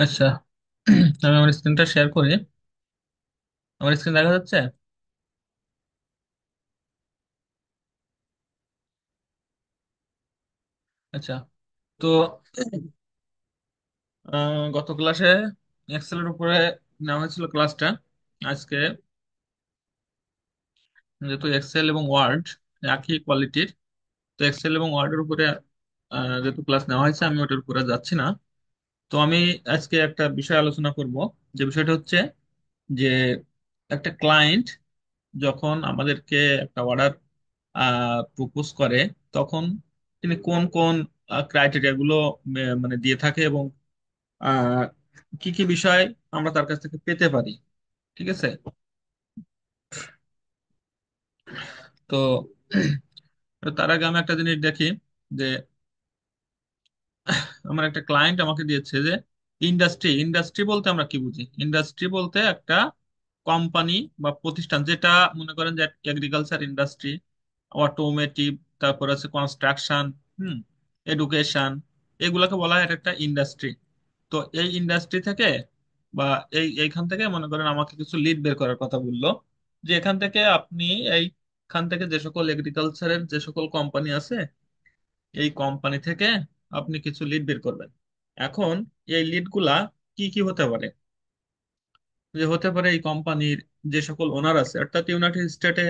আচ্ছা। আমি আমার স্ক্রিনটা শেয়ার করি। আমার স্ক্রিন দেখা যাচ্ছে? আচ্ছা। তো গত ক্লাসে এক্সেলের উপরে নেওয়া হয়েছিল ক্লাসটা। আজকে যেহেতু এক্সেল এবং ওয়ার্ড একই কোয়ালিটির, তো এক্সেল এবং ওয়ার্ডের উপরে যেহেতু ক্লাস নেওয়া হয়েছে, আমি ওটার উপরে যাচ্ছি না। তো আমি আজকে একটা বিষয় আলোচনা করব, যে বিষয়টা হচ্ছে যে একটা ক্লায়েন্ট যখন আমাদেরকে একটা অর্ডার প্রপোজ করে, তখন তিনি কোন কোন ক্রাইটেরিয়া গুলো মানে দিয়ে থাকে, এবং আহ, কি কি বিষয় আমরা তার কাছ থেকে পেতে পারি। ঠিক আছে? তো তার আগে আমি একটা জিনিস দেখি, যে আমার একটা ক্লায়েন্ট আমাকে দিয়েছে যে ইন্ডাস্ট্রি। ইন্ডাস্ট্রি বলতে আমরা কি বুঝি? ইন্ডাস্ট্রি বলতে একটা কোম্পানি বা প্রতিষ্ঠান, যেটা মনে করেন যে এগ্রিকালচার ইন্ডাস্ট্রি, অটোমেটিভ, তারপর আছে কনস্ট্রাকশন, হুম, এডুকেশন, এগুলাকে বলা হয় একটা ইন্ডাস্ট্রি। তো এই ইন্ডাস্ট্রি থেকে বা এইখান থেকে মনে করেন আমাকে কিছু লিড বের করার কথা বললো, যে এখান থেকে আপনি এইখান থেকে যে সকল এগ্রিকালচারের যে সকল কোম্পানি আছে, এই কোম্পানি থেকে আপনি কিছু লিড বের করবেন। এখন এই লিড গুলা কি কি হতে পারে? যে হতে পারে এই কোম্পানির যে সকল ওনার আছে, অর্থাৎ ইউনাইটেড স্টেটে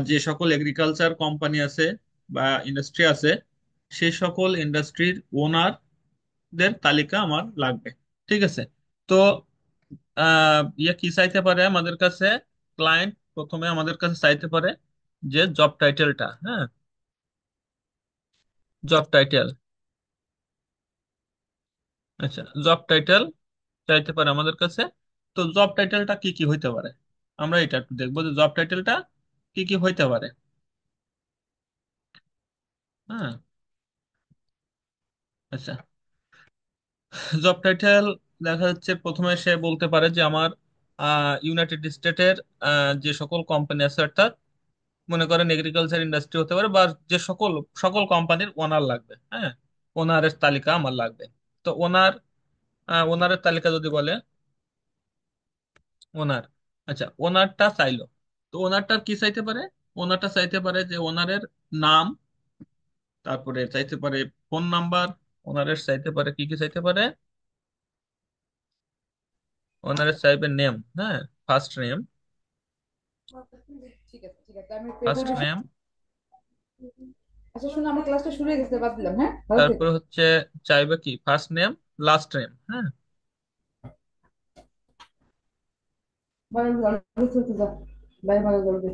যে সকল এগ্রিকালচার কোম্পানি আছে বা ইন্ডাস্ট্রি আছে, সেই সকল ইন্ডাস্ট্রির ওনারদের তালিকা আমার লাগবে। ঠিক আছে? তো ইয়ে কি চাইতে পারে আমাদের কাছে? ক্লায়েন্ট প্রথমে আমাদের কাছে চাইতে পারে যে জব টাইটেলটা, হ্যাঁ, জব টাইটেল। আচ্ছা, জব টাইটেল চাইতে পারে আমাদের কাছে। তো জব টাইটেলটা কি কি হইতে পারে, আমরা এটা একটু দেখবো, যে জব টাইটেলটা কি কি হইতে পারে। হ্যাঁ। আচ্ছা, জব টাইটেল দেখা যাচ্ছে প্রথমে সে বলতে পারে যে আমার ইউনাইটেড স্টেটের যে সকল কোম্পানি আছে, অর্থাৎ মনে করেন এগ্রিকালচার ইন্ডাস্ট্রি হতে পারে, বা যে সকল সকল কোম্পানির ওনার লাগবে, হ্যাঁ, ওনারের তালিকা আমার লাগবে। তো ওনারের তালিকা যদি বলে, ওনার, আচ্ছা, ওনারটা চাইলো। তো ওনারটার কি চাইতে পারে? ওনারটা চাইতে পারে যে ওনারের নাম, তারপরে চাইতে পারে ফোন নাম্বার, ওনারের চাইতে পারে কি কি চাইতে পারে, ওনারের চাইবে নেম, হ্যাঁ, ফার্স্ট নেম, ঠিক আছে ঠিক আছে, আমি ফার্স্ট পেপারটা। নেম। আচ্ছা শোনো, আমার ক্লাসটা শুরু হয়ে গেছে, বাদ দিলাম। হ্যাঁ, ভালো থেকো। তারপরে হচ্ছে চাইবে কি ফার্স্ট নেম, লাস্ট নেম, হ্যাঁ। ভালো ভালো চলতে যাও, বাই, ভালো চলবে।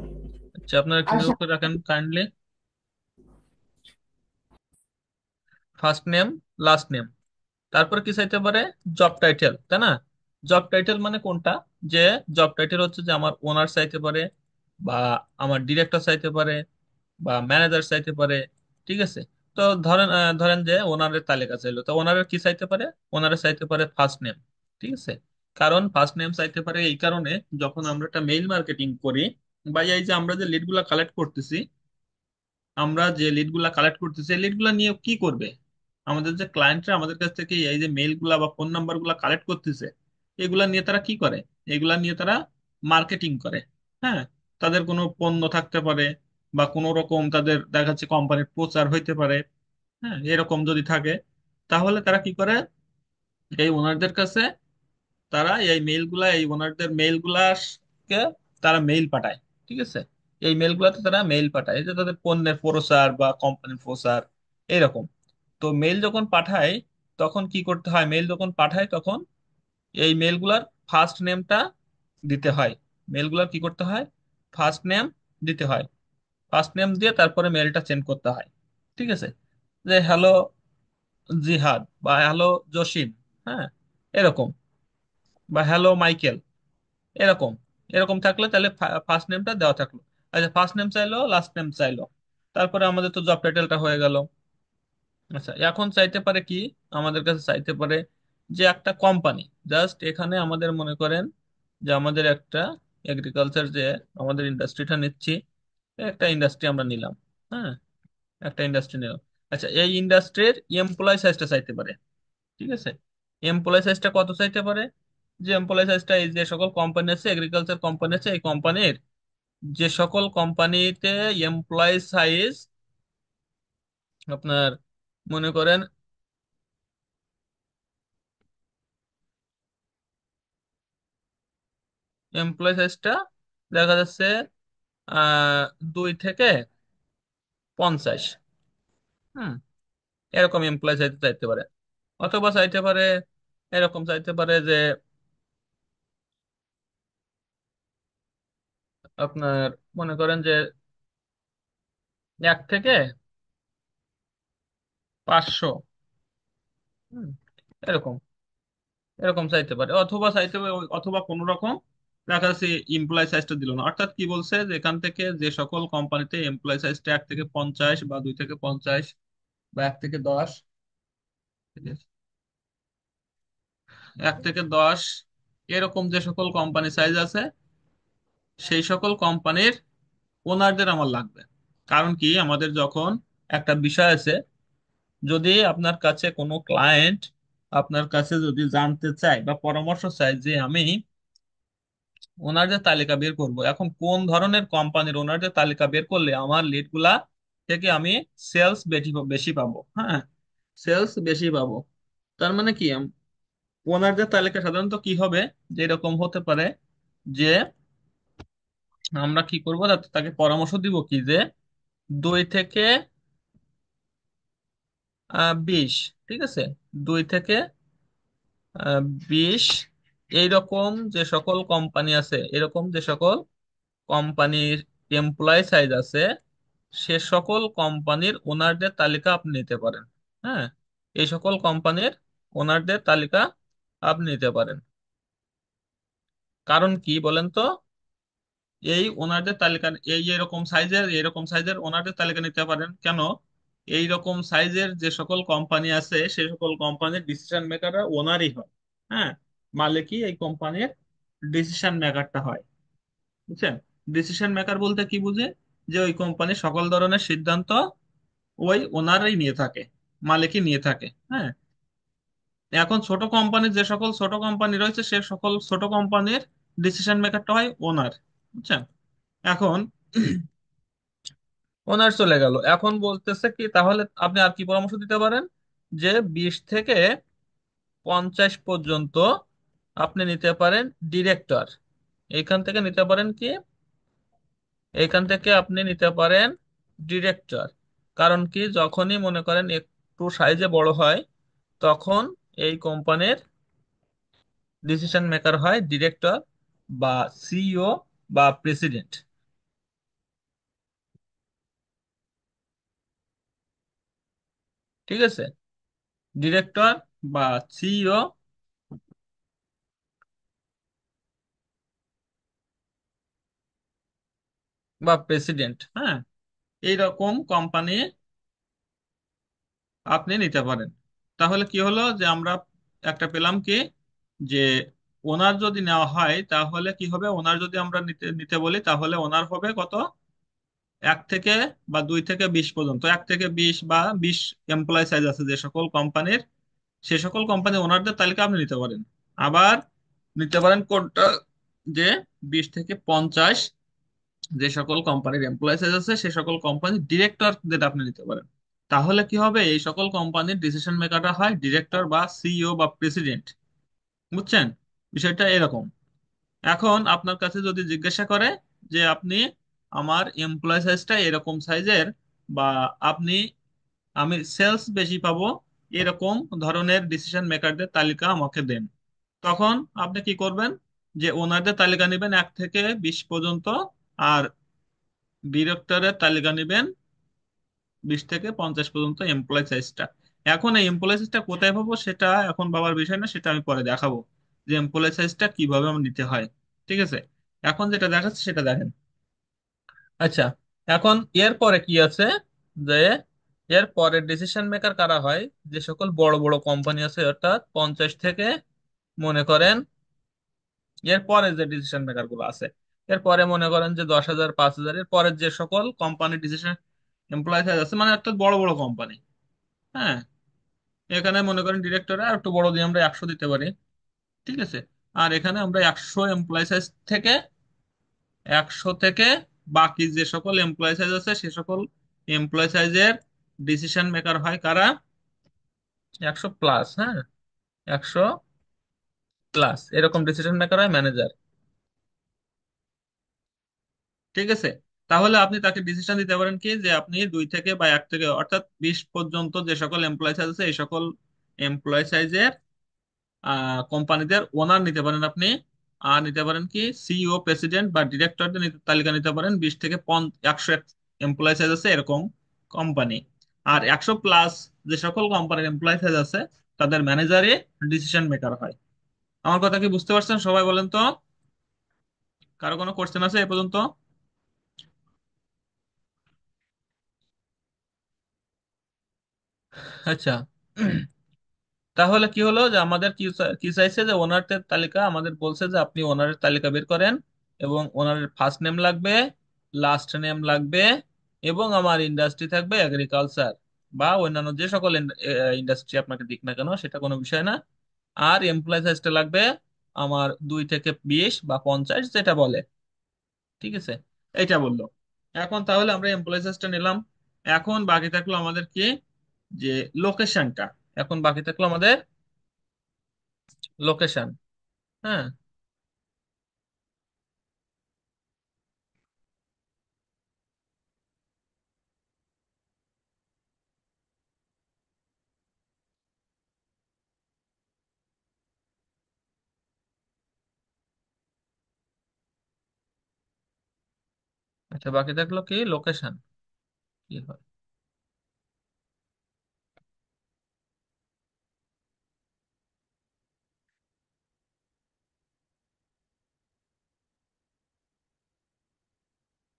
আচ্ছা, আপনারা একটু আর নোট করে রাখেন kindly. First name, last name. তারপরে কি চাইতে পারে? জব টাইটেল, তাই না? জব টাইটেল মানে কোনটা? যে জব টাইটেল হচ্ছে যে আমার ওনার চাইতে পারে, বা আমার ডিরেক্টর চাইতে পারে, বা ম্যানেজার চাইতে পারে। ঠিক আছে? তো ধরেন যে ওনারের তালিকা চাইলো, তো ওনারের কি চাইতে পারে? ওনারের চাইতে পারে ফার্স্ট নেম। ঠিক আছে? কারণ ফার্স্ট নেম চাইতে পারে এই কারণে, যখন আমরা একটা মেইল মার্কেটিং করি, বা এই যে আমরা যে লিড গুলা কালেক্ট করতেছি, আমরা যে লিড গুলা কালেক্ট করতেছি, এই লিড গুলা নিয়ে কি করবে? আমাদের যে ক্লায়েন্টরা আমাদের কাছ থেকে এই যে মেইল গুলা বা ফোন নাম্বার গুলা কালেক্ট করতেছে, এগুলা নিয়ে তারা কি করে? এগুলা নিয়ে তারা মার্কেটিং করে। হ্যাঁ, তাদের কোনো পণ্য থাকতে পারে, বা কোনো রকম তাদের দেখা যাচ্ছে কোম্পানির প্রচার হইতে পারে। হ্যাঁ, এরকম যদি থাকে, তাহলে তারা কি করে? এই ওনারদের কাছে তারা এই মেইলগুলা, এই ওনারদের মেইলগুলাকে তারা মেইল পাঠায়। ঠিক আছে? এই মেইলগুলাতে তারা মেইল পাঠায়, এই যে তাদের পণ্যের প্রচার বা কোম্পানির প্রচার, এরকম। তো মেইল যখন পাঠায়, তখন কি করতে হয়? মেইল যখন পাঠায় তখন এই মেইলগুলার ফার্স্ট নেমটা দিতে হয়। মেইলগুলার কি করতে হয়? ফার্স্ট নেম দিতে হয়। ফার্স্ট নেম দিয়ে তারপরে মেইলটা সেন্ড করতে হয়। ঠিক আছে? যে হ্যালো জিহাদ, বা হ্যালো জসিম, হ্যাঁ, এরকম, বা হ্যালো মাইকেল, এরকম। এরকম থাকলে তাহলে ফার্স্ট নেমটা দেওয়া থাকলো। আচ্ছা, ফার্স্ট নেম চাইলো, লাস্ট নেম চাইলো, তারপরে আমাদের তো জব টাইটেলটা হয়ে গেল। আচ্ছা, এখন চাইতে পারে কি? আমাদের কাছে চাইতে পারে যে একটা কোম্পানি, জাস্ট এখানে আমাদের মনে করেন যে আমাদের একটা এগ্রিকালচার, যে আমাদের ইন্ডাস্ট্রিটা নিচ্ছি, একটা ইন্ডাস্ট্রি আমরা নিলাম, হ্যাঁ, একটা ইন্ডাস্ট্রি নিলাম। আচ্ছা, এই ইন্ডাস্ট্রির এমপ্লয় সাইজটা চাইতে পারে। ঠিক আছে? এমপ্লয় সাইজটা কত চাইতে পারে? যে এমপ্লয় সাইজটা এই যে সকল কোম্পানি আছে, এগ্রিকালচার কোম্পানি আছে, এই কোম্পানির যে সকল কোম্পানিতে এমপ্লয় সাইজ আপনার মনে করেন এমপ্লয় সাইজটা দেখা যাচ্ছে আহ 2 থেকে 50। হুম, এরকম এমপ্লয় চাইতে চাইতে পারে। অথবা চাইতে পারে, এরকম চাইতে পারে যে আপনার মনে করেন যে 1 থেকে 500। হুম, এরকম এরকম চাইতে পারে, অথবা চাইতে পারে অথবা কোনো রকম দেখা যাচ্ছে এমপ্লয় সাইজটা দিল না। অর্থাৎ কি বলছে, যে এখান থেকে যে সকল কোম্পানিতে এমপ্লয় সাইজটা 1 থেকে 50 বা 2 থেকে 50 বা 1 থেকে 10, ঠিক আছে, 1 থেকে 10 এরকম যে সকল কোম্পানি সাইজ আছে, সেই সকল কোম্পানির ওনারদের আমার লাগবে। কারণ কি, আমাদের যখন একটা বিষয় আছে, যদি আপনার কাছে কোনো ক্লায়েন্ট আপনার কাছে যদি জানতে চায় বা পরামর্শ চায় যে আমি ওনারদের তালিকা বের করব, এখন কোন ধরনের কোম্পানির ওনারদের তালিকা বের করলে আমার লিডগুলা থেকে আমি সেলস বেশি বেশি পাবো, হ্যাঁ, সেলস বেশি পাবো। তার মানে কি, ওনারদের তালিকা সাধারণত কি হবে, যে এরকম হতে পারে যে আমরা কি করব, তাকে পরামর্শ দিব কি যে 2 থেকে 20, ঠিক আছে, 2 থেকে 20 এইরকম যে সকল কোম্পানি আছে, এরকম যে সকল কোম্পানির এমপ্লয় সাইজ আছে, সে সকল কোম্পানির ওনারদের তালিকা আপনি নিতে পারেন। হ্যাঁ, এই সকল কোম্পানির ওনারদের তালিকা আপনি নিতে পারেন। কারণ কি বলেন তো, এই ওনারদের তালিকা, এই এরকম সাইজের ওনারদের তালিকা নিতে পারেন কেন? এই রকম সাইজের যে সকল কোম্পানি আছে, সে সকল কোম্পানির ডিসিশন মেকাররা ওনারই হয়। হ্যাঁ, মালিকই এই কোম্পানির ডিসিশন মেকারটা হয়। বুঝছেন? ডিসিশন মেকার বলতে কি বুঝে, যে ওই কোম্পানির সকল ধরনের সিদ্ধান্ত ওই ওনারাই নিয়ে থাকে, মালিকই নিয়ে থাকে। হ্যাঁ, এখন ছোট কোম্পানির যে সকল ছোট কোম্পানি রয়েছে, সে সকল ছোট কোম্পানির ডিসিশন মেকারটা হয় ওনার। বুঝছেন? এখন ওনার চলে গেল, এখন বলতেছে কি, তাহলে আপনি আর কি পরামর্শ দিতে পারেন, যে 20 থেকে 50 পর্যন্ত আপনি নিতে পারেন ডিরেক্টর। এইখান থেকে নিতে পারেন কি, এইখান থেকে আপনি নিতে পারেন ডিরেক্টর। কারণ কি, যখনই মনে করেন একটু সাইজে বড় হয়, তখন এই কোম্পানির ডিসিশন মেকার হয় ডিরেক্টর বা সিইও বা প্রেসিডেন্ট। ঠিক আছে, ডিরেক্টর বা সিইও বা প্রেসিডেন্ট। হ্যাঁ, এইরকম কোম্পানি আপনি নিতে পারেন। তাহলে কি হলো, যে আমরা একটা পেলাম কি, যে ওনার যদি নেওয়া হয় তাহলে কি হবে, ওনার যদি আমরা নিতে নিতে বলি তাহলে ওনার হবে কত, 1 থেকে বা 2 থেকে 20 পর্যন্ত, 1 থেকে 20 বা 20 এমপ্লয় সাইজ আছে যে সকল কোম্পানির, সে সকল কোম্পানি ওনারদের তালিকা আপনি নিতে পারেন। আবার নিতে পারেন কোনটা, যে 20 থেকে 50 যে সকল কোম্পানির এমপ্লয় সাইজ আছে, সে সকল কোম্পানির ডিরেক্টরদের আপনি নিতে পারেন। তাহলে কি হবে, এই সকল কোম্পানির ডিসিশন মেকারটা হয় ডিরেক্টর বা সিইও বা প্রেসিডেন্ট। বুঝছেন? বিষয়টা এরকম। এখন আপনার কাছে যদি জিজ্ঞাসা করে যে আপনি আমার এমপ্লয় সাইজটা এরকম সাইজের, বা আপনি আমি সেলস বেশি পাবো, এরকম ধরনের ডিসিশন মেকারদের তালিকা আমাকে দেন, তখন আপনি কি করবেন, যে ওনারদের তালিকা নেবেন 1 থেকে 20 পর্যন্ত, আর ডিরেক্টরের তালিকা নেবেন 20 থেকে 50 পর্যন্ত এমপ্লয় সাইজটা। এখন এই এমপ্লয় সাইজটা কোথায় পাবো সেটা এখন বাবার বিষয় না, সেটা আমি পরে দেখাবো, যে এমপ্লয় সাইজটা কিভাবে আমার নিতে হয়। ঠিক আছে, এখন যেটা দেখাচ্ছে সেটা দেখেন। আচ্ছা, এখন এর পরে কি আছে, যে এর পরে ডিসিশন মেকার কারা হয়, যে সকল বড় বড় কোম্পানি আছে, অর্থাৎ 50 থেকে মনে করেন, এর পরে যে ডিসিশন মেকার গুলো আছে, এরপরে মনে করেন যে 10,000 5,000, এর পরে যে সকল কোম্পানি ডিসিশন এমপ্লয় আছে, মানে অর্থাৎ বড় বড় কোম্পানি। হ্যাঁ, এখানে মনে করেন ডিরেক্টরে আর একটু বড় দিয়ে আমরা 100 দিতে পারি। ঠিক আছে। আর এখানে আমরা 100 এমপ্লয় সাইজ থেকে, 100 থেকে বাকি যে সকল এমপ্লয় সাইজ আছে সে সকল এমপ্লয় সাইজের ডিসিশন মেকার হয় কারা? 100 প্লাস, হ্যাঁ, 100 প্লাস এরকম ডিসিশন মেকার হয় ম্যানেজার। ঠিক আছে। তাহলে আপনি তাকে ডিসিশন দিতে পারেন কি, যে আপনি 2 থেকে বা 1 থেকে অর্থাৎ 20 পর্যন্ত যে সকল এমপ্লয় সাইজ আছে এই সকল এমপ্লয় সাইজের কোম্পানিদের ওনার নিতে পারেন আপনি। আর নিতে পারেন কি সিইও, প্রেসিডেন্ট বা ডিরেক্টরদের তালিকা নিতে পারেন 20 থেকে 100 এমপ্লয় সাইজ আছে এরকম কোম্পানি। আর 100 প্লাস যে সকল কোম্পানির এমপ্লয় সাইজ আছে তাদের ম্যানেজারই ডিসিশন মেকার হয়। আমার কথা কি বুঝতে পারছেন সবাই, বলেন তো? কারো কোনো কোশ্চেন আছে এ পর্যন্ত? আচ্ছা। তাহলে কি হলো, যে আমাদের কি কি চাইছে, যে ওনারদের তালিকা আমাদের বলছে যে আপনি ওনারের তালিকা বের করেন, এবং ওনারের ফার্স্ট নেম লাগবে, লাস্ট নেম লাগবে, এবং আমার ইন্ডাস্ট্রি থাকবে এগ্রিকালচার বা অন্যান্য যে সকল ইন্ডাস্ট্রি আপনাকে দিক না কেন সেটা কোনো বিষয় না। আর এমপ্লয় সাইজটা লাগবে আমার 2 থেকে 20 বা 50 যেটা বলে। ঠিক আছে, এইটা বললো। এখন তাহলে আমরা এমপ্লয় সাইজটা নিলাম। এখন বাকি থাকলো আমাদের কি, যে লোকেশনটা। এখন বাকি থাকলো আমাদের লোকেশন। হ্যাঁ। আচ্ছা, বাকি থাকলো কি লোকেশন, কি হয়?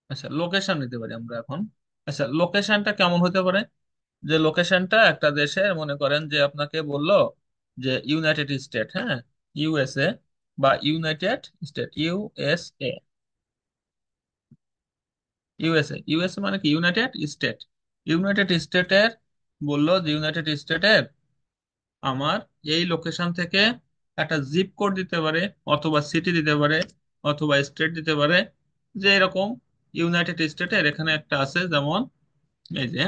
আচ্ছা, লোকেশন নিতে পারি আমরা এখন। আচ্ছা, লোকেশনটা কেমন হতে পারে? যে লোকেশনটা একটা দেশের, মনে করেন যে আপনাকে বললো যে ইউনাইটেড স্টেট, হ্যাঁ, ইউএসএ বা ইউনাইটেড স্টেট, ইউএসএ। ইউএসএ মানে কি ইউনাইটেড স্টেট। ইউনাইটেড স্টেটের বললো যে ইউনাইটেড স্টেটের আমার এই লোকেশন থেকে একটা জিপ কোড দিতে পারে, অথবা সিটি দিতে পারে, অথবা স্টেট দিতে পারে। যে এরকম ইউনাইটেড স্টেটের এখানে একটা আছে, যেমন এই যে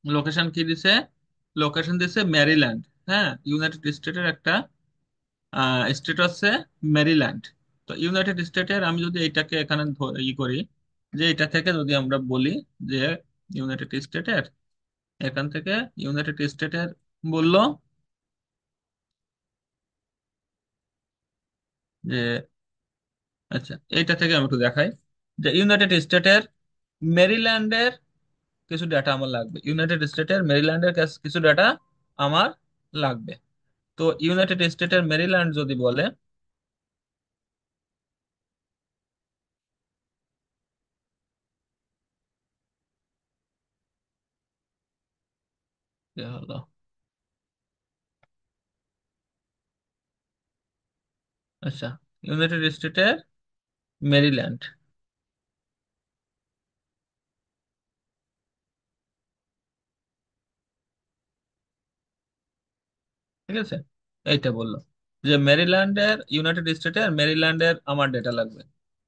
লোকেশন কি দিছে, লোকেশন দিছে ম্যারিল্যান্ড। হ্যাঁ, ইউনাইটেড স্টেটের একটা স্টেট আছে ম্যারিল্যান্ড। তো ইউনাইটেড স্টেটের আমি যদি এইটাকে এখানে করি, যে এটা থেকে যদি আমরা বলি যে ইউনাইটেড স্টেটের, এখান থেকে ইউনাইটেড স্টেটের বললো যে, আচ্ছা এইটা থেকে আমি একটু দেখাই, যে ইউনাইটেড স্টেটের মেরিল্যান্ডের কিছু ডেটা আমার লাগবে, ইউনাইটেড স্টেটের মেরিল্যান্ডের কিছু ডেটা আমার লাগবে। তো ইউনাইটেড স্টেটের মেরিল্যান্ড যদি বলে, কি হলো, আচ্ছা, ইউনাইটেড স্টেটের মেরিল্যান্ড। ঠিক আছে, এইটা বললো যে মেরিল্যান্ডের, ইউনাইটেড স্টেটের মেরিল্যান্ডের আমার ডেটা লাগবে।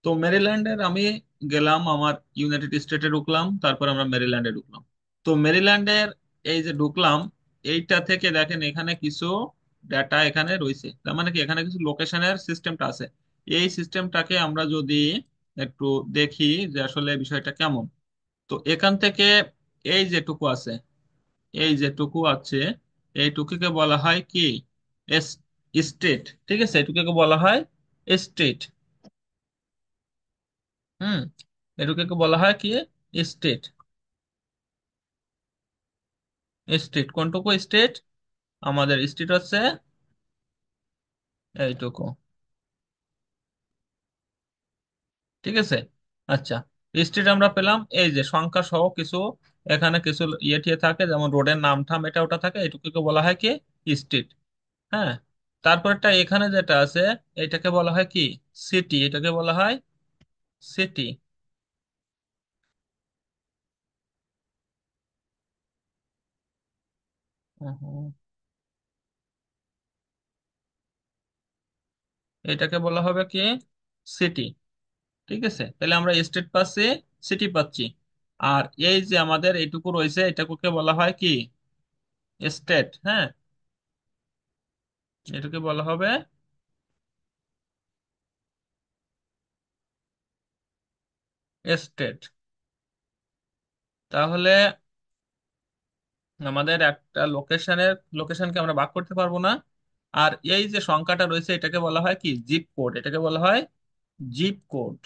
তো মেরিল্যান্ডের আমি গেলাম, আমার ইউনাইটেড স্টেটে ঢুকলাম, তারপর আমরা মেরিল্যান্ডে ঢুকলাম। তো মেরিল্যান্ডের এই যে ঢুকলাম, এইটা থেকে দেখেন এখানে কিছু ডাটা এখানে রয়েছে, তার মানে কি এখানে কিছু লোকেশনের সিস্টেমটা আছে। এই সিস্টেমটাকে আমরা যদি একটু দেখি যে আসলে বিষয়টা কেমন। তো এখান থেকে এই যেটুকু আছে, এই যেটুকু আছে এইটুকুকে বলা হয় কি স্টেট। ঠিক আছে, এটুকুকে বলা হয় স্টেট। হুম, এটুকুকে বলা হয় কি স্টেট। স্টেট কোনটুকু স্টেট? আমাদের স্টেট হচ্ছে এইটুকু। ঠিক আছে। আচ্ছা, স্টেট আমরা পেলাম, এই যে সংখ্যা সহ কিছু এখানে কিছু ইয়ে টিয়ে থাকে, যেমন রোডের নাম ঠাম এটা ওটা থাকে, এটুকুকে বলা হয় কি স্টেট। হ্যাঁ। তারপরটা এখানে যেটা আছে এটাকে বলা হয় কি সিটি, এটাকে বলা হয় সিটি। এটাকে বলা হবে কি সিটি। ঠিক আছে, তাহলে আমরা স্টেট পাচ্ছি, সিটি পাচ্ছি। আর এই যে আমাদের এইটুকু রয়েছে এটাকে বলা হয় কি স্টেট। হ্যাঁ, এটাকে বলা হবে স্টেট। তাহলে আমাদের একটা লোকেশনকে আমরা ভাগ করতে পারবো না। আর এই যে সংখ্যাটা রয়েছে এটাকে বলা হয় কি জিপ কোড, এটাকে বলা হয় জিপ কোড।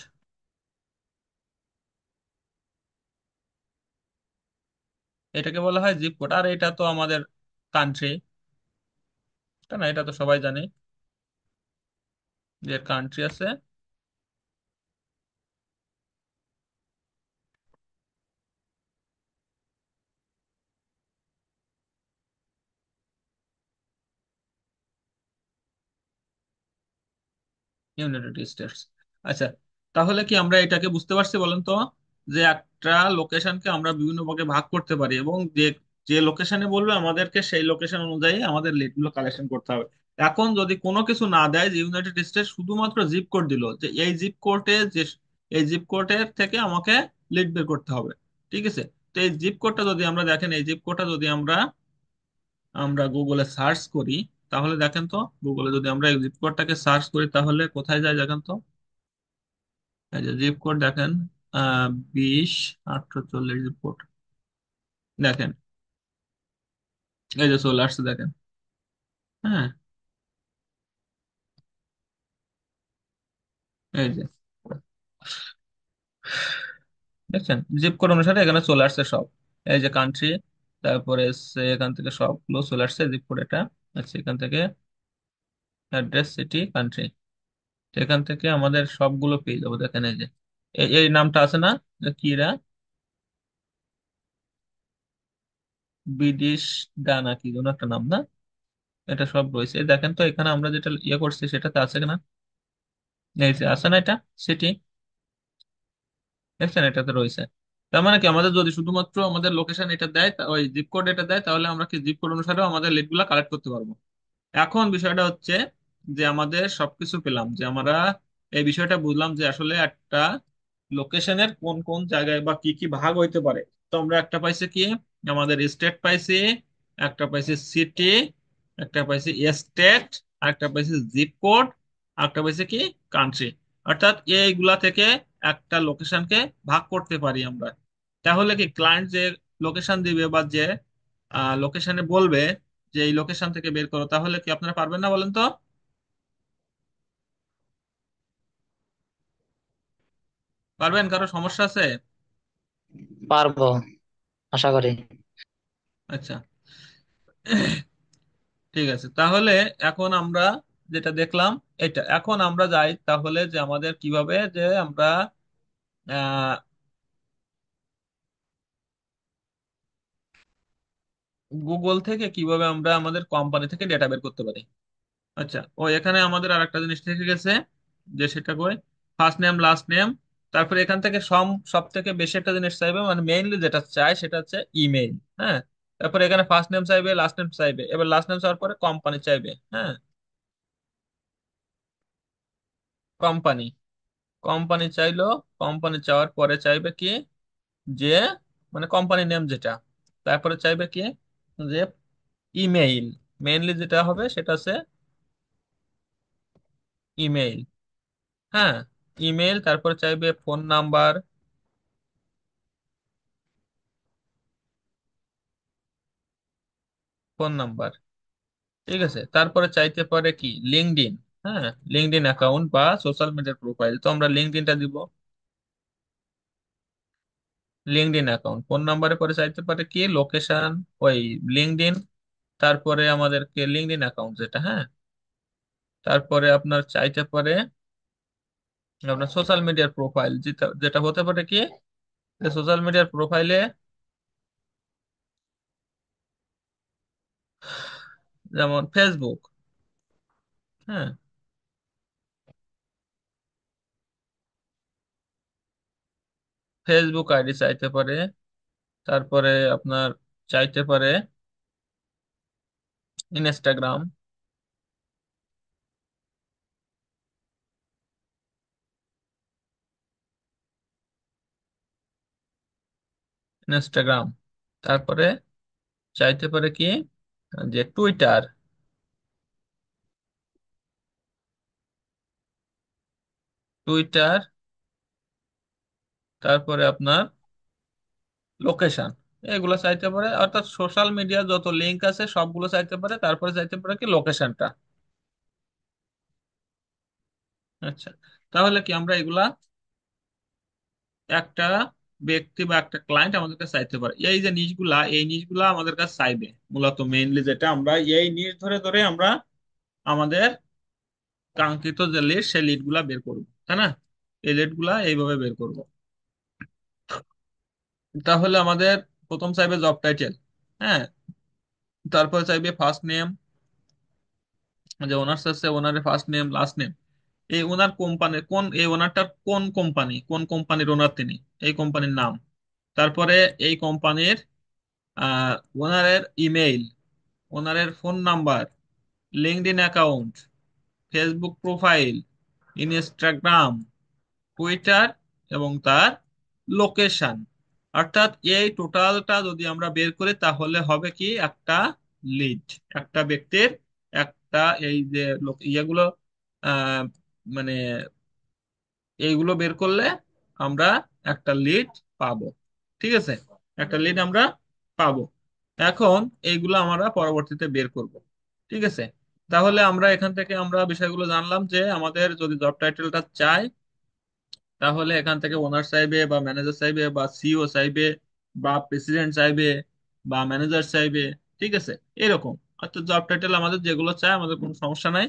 এটাকে বলা হয় জিপ কোড। আর এটা তো আমাদের কান্ট্রি, তাই না? এটা তো সবাই জানে যে কান্ট্রি আছে। United states. আচ্ছা, তাহলে কি আমরা এটাকে বুঝতে পারছি বলেন তো, যে একটা লোকেশনকে আমরা বিভিন্ন ভাগে ভাগ করতে পারি, এবং যে যে লোকেশনে বলবে আমাদেরকে সেই লোকেশন অনুযায়ী আমাদের লিডগুলো কালেকশন করতে হবে। এখন যদি কোনো কিছু না দেয়, যে ইউনাইটেড স্টেটস শুধুমাত্র জিপ কোড দিল, যে এই জিপ কোডের থেকে আমাকে লিড বের করতে হবে। ঠিক আছে, তো এই জিপ কোডটা যদি আমরা দেখেন, এই জিপ কোডটা যদি আমরা আমরা গুগলে সার্চ করি, তাহলে দেখেন তো, গুগলে যদি আমরা এই জিপ কোডটাকে সার্চ করি তাহলে কোথায় যায় দেখেন তো। এই যে জিপ কোড দেখেন, 20 840 জিপ কোড দেখেন, এই যে চলে আসছে দেখেন। হ্যাঁ, এই যে দেখছেন জিপ কোড অনুসারে এখানে চলে আসছে সব। এই যে কান্ট্রি, তারপরে এখান থেকে সবগুলো চলে আসছে জিপ কোড এটা। আচ্ছা, এখান থেকে অ্যাড্রেস, সিটি, কান্ট্রি, এখান থেকে আমাদের সবগুলো পেয়ে যাবো। দেখেন এই যে এই নামটা আছে না, কিরা বিদিশ ডানা কি যেন একটা নাম না, এটা সব রয়েছে। এই দেখেন তো এখানে আমরা যেটা ইয়ে করছি সেটাতে আছে কিনা। এই যে আছে না এটা সিটি, দেখছেন এটাতে রয়েছে। তার মানে কি আমাদের যদি শুধুমাত্র আমাদের লোকেশন এটা দেয়, ওই জিপ কোড এটা দেয়, তাহলে আমরা কি জিপ কোড অনুসারেও আমাদের লিড গুলা কালেক্ট করতে পারবো। এখন বিষয়টা হচ্ছে যে আমাদের সবকিছু পেলাম, যে আমরা এই বিষয়টা বুঝলাম যে আসলে একটা লোকেশনের কোন কোন জায়গায় বা কি কি ভাগ হইতে পারে। তো আমরা একটা পাইছি কি, আমাদের স্টেট পাইছি, একটা পাইছি সিটি, একটা পাইছি স্টেট, একটা পাইছি জিপ কোড, একটা পাইছি কি কান্ট্রি। অর্থাৎ এইগুলা থেকে একটা লোকেশনকে ভাগ করতে পারি আমরা। তাহলে কি ক্লায়েন্ট যে লোকেশন দিবে বা যে লোকেশনে বলবে যে এই লোকেশন থেকে বের করো, তাহলে কি আপনারা পারবেন না বলেন তো? পারবেন? কারো সমস্যা আছে? পারবো, আশা করি। আচ্ছা, ঠিক আছে। তাহলে এখন আমরা যেটা দেখলাম এটা, এখন আমরা যাই তাহলে যে আমাদের কিভাবে যে আমরা আহ গুগল থেকে কিভাবে আমরা আমাদের কোম্পানি থেকে ডেটা বের করতে পারি। আচ্ছা, ও এখানে আমাদের আর একটা জিনিস থেকে গেছে, যে সেটা কই ফার্স্ট নেম লাস্ট নেম। তারপরে এখান থেকে সব থেকে বেশি একটা জিনিস চাইবে, মানে মেইনলি যেটা চাই সেটা হচ্ছে ইমেইল। হ্যাঁ, তারপরে এখানে ফার্স্ট নেম চাইবে, লাস্ট নেম চাইবে, এবার লাস্ট নেম চাওয়ার পরে কোম্পানি চাইবে। হ্যাঁ, কোম্পানি, কোম্পানি চাইলো, কোম্পানি চাওয়ার পরে চাইবে কি যে মানে কোম্পানি নেম যেটা, তারপরে চাইবে কি যে ইমেইল। মেইনলি যেটা হবে সেটা হচ্ছে ইমেইল। হ্যাঁ, ইমেইল, তারপরে চাইবে ফোন নাম্বার, ফোন নাম্বার। ঠিক আছে, তারপরে চাইতে পারে কি লিঙ্কডইন। হ্যাঁ, লিঙ্কডইন অ্যাকাউন্ট বা সোশ্যাল মিডিয়ার প্রোফাইল, তো আমরা লিঙ্কডইনটা দিব। লিঙ্কডইন অ্যাকাউন্ট, ফোন নাম্বারের পরে চাইতে পারে কি লোকেশন, ওই লিঙ্কডইন, তারপরে আমাদেরকে লিঙ্কডইন অ্যাকাউন্ট যেটা। হ্যাঁ, তারপরে আপনার চাইতে পারে আপনার সোশ্যাল মিডিয়ার প্রোফাইল, যেটা যেটা হতে পারে কি সোশ্যাল মিডিয়ার প্রোফাইলে, যেমন ফেসবুক। হ্যাঁ, ফেসবুক আইডি চাইতে পারে। তারপরে আপনার চাইতে পারে ইনস্টাগ্রাম। ইনস্টাগ্রাম। তারপরে চাইতে পারে কি যে টুইটার, টুইটার। তারপরে আপনার লোকেশন, এগুলো চাইতে পারে, অর্থাৎ সোশ্যাল মিডিয়া যত লিঙ্ক আছে সবগুলো চাইতে পারে। তারপরে চাইতে পারে কি লোকেশনটা। আচ্ছা, তাহলে কি আমরা এগুলা একটা ব্যক্তি বা একটা ক্লায়েন্ট আমাদের কাছে চাইতে পারে, এই যে নিচগুলা, এই নিচগুলা আমাদের কাছে চাইবে মূলত মেইনলি, যেটা আমরা এই নিচ ধরে ধরে আমরা আমাদের কাঙ্ক্ষিত যে লিড, সেই লিড গুলা বের করবো, তাই না? এই লিড গুলা এইভাবে বের করব। তাহলে আমাদের প্রথম চাইবে জব টাইটেল, হ্যাঁ। তারপর চাইবে ফার্স্ট নেম, যে ওনার আছে ওনারের ফার্স্ট নেম লাস্ট নেম। এই ওনার কোম্পানি কোন, এই ওনারটার কোন কোম্পানি, কোন কোম্পানির ওনার তিনি, এই কোম্পানির নাম। তারপরে এই কোম্পানির আহ ওনারের ইমেইল, ওনারের phone number, LinkedIn account, Facebook profile, Instagram, Twitter, এবং তার লোকেশন। অর্থাৎ এই টোটালটা যদি আমরা বের করি তাহলে হবে কি একটা লিড, একটা ব্যক্তির একটা, এই যে ইয়েগুলো আহ মানে এইগুলো বের করলে আমরা একটা লিড পাবো। ঠিক আছে, একটা লিড আমরা পাবো। এখন এইগুলো আমরা পরবর্তীতে বের করব। ঠিক আছে, তাহলে আমরা এখান থেকে আমরা বিষয়গুলো জানলাম যে আমাদের যদি জব টাইটেলটা চাই, তাহলে এখান থেকে ওনার চাইবে বা ম্যানেজার চাইবে বা সিইও চাইবে বা প্রেসিডেন্ট চাইবে বা ম্যানেজার চাইবে। ঠিক আছে, এরকম। অর্থাৎ জব টাইটেল আমাদের যেগুলো চাই আমাদের কোনো সমস্যা নাই।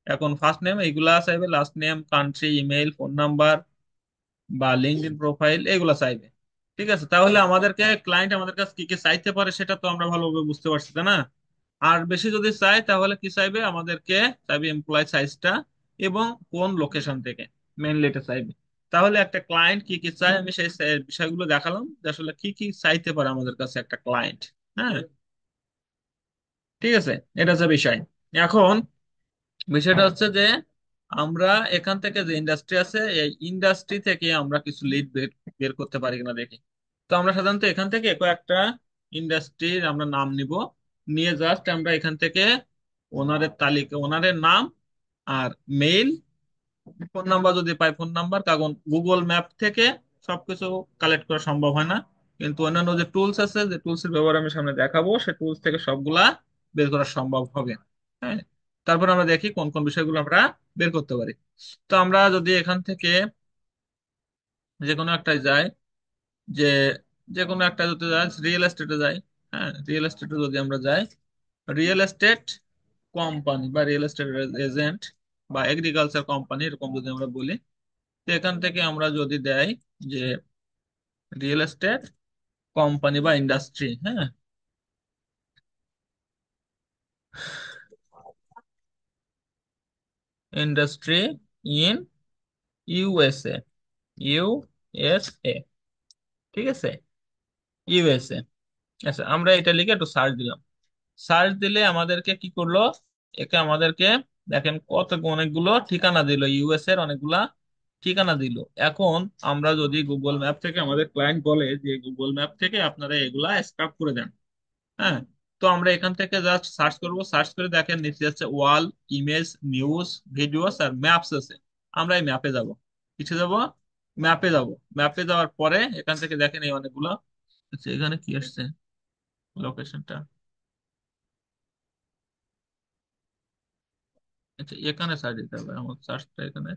এখন ফার্স্ট নেম এইগুলা চাইবে, last name, country, email, phone number বা লিঙ্কডইন প্রোফাইল, এগুলো চাইবে। ঠিক আছে, তাহলে আমাদেরকে ক্লায়েন্ট আমাদের কাছে কি কি চাইতে পারে সেটা তো আমরা ভালোভাবে বুঝতে পারছি, তাই না? আর বেশি যদি চাই তাহলে কি চাইবে আমাদেরকে, চাইবে এমপ্লয় সাইজটা এবং কোন লোকেশন থেকে, মেইনলি এটা চাইবে। তাহলে একটা ক্লায়েন্ট কি কি চায় আমি সেই বিষয়গুলো দেখালাম, যে আসলে কি কি চাইতে পারে আমাদের কাছে একটা ক্লায়েন্ট। হ্যাঁ, ঠিক আছে, এটা হচ্ছে বিষয়। এখন বিষয়টা হচ্ছে যে আমরা এখান থেকে যে ইন্ডাস্ট্রি আছে, এই ইন্ডাস্ট্রি থেকে আমরা কিছু লিড বের বের করতে পারি কিনা দেখি। তো আমরা সাধারণত এখান থেকে কয়েকটা ইন্ডাস্ট্রির আমরা নাম নিব, নিয়ে জাস্ট আমরা এখান থেকে ওনারের তালিকা, ওনারের নাম আর মেইল, ফোন নাম্বার যদি পাই ফোন নাম্বার, কারণ গুগল ম্যাপ থেকে সবকিছু কালেক্ট করা সম্ভব হয় না। কিন্তু অন্যান্য যে টুলস আছে, যে টুলস এর ব্যবহার আমি সামনে দেখাবো, সেই টুলস থেকে সবগুলা বের করা সম্ভব হবে। হ্যাঁ, তারপর আমরা দেখি কোন কোন বিষয়গুলো আমরা বের করতে পারি। তো আমরা যদি এখান থেকে যে কোনো একটা যাই, যে যে কোনো একটা যদি যাই, রিয়েল এস্টেটে যাই। হ্যাঁ, রিয়েল এস্টেটে যদি আমরা যাই, রিয়েল এস্টেট কোম্পানি বা রিয়েল এস্টেট এজেন্ট বা এগ্রিকালচার কোম্পানি, এরকম যদি আমরা বলি, তো এখান থেকে আমরা যদি দেই যে রিয়েল এস্টেট কোম্পানি বা ইন্ডাস্ট্রি, হ্যাঁ, ইন্ডাস্ট্রি ইন ইউএসএ, ইউএসএ, ঠিক আছে, ইউএসএ। আচ্ছা, আমরা এটা লিখে একটু সার্চ দিলাম। সার্চ দিলে আমাদেরকে কি করলো, একে আমাদেরকে দেখেন কত অনেকগুলো ঠিকানা দিল, ইউএস এর অনেকগুলা ঠিকানা দিল। এখন আমরা যদি গুগল ম্যাপ থেকে, আমাদের ক্লায়েন্ট বলে যে গুগল ম্যাপ থেকে আপনারা এগুলা স্ক্রাপ করে দেন, হ্যাঁ, তো আমরা এখান থেকে জাস্ট সার্চ করব। সার্চ করে দেখেন নিচে আছে ওয়াল, ইমেজ, নিউজ, ভিডিওস আর ম্যাপস আছে। আমরা এই ম্যাপে যাব, কিসে যাব, ম্যাপে যাব। ম্যাপে যাওয়ার পরে এখান থেকে দেখেন এই অনেকগুলো। আচ্ছা, এখানে কি আসছে, লোকেশনটা। আচ্ছা, এখানে সার্চ দিতে হবে, আমার সার্চটা এখানে।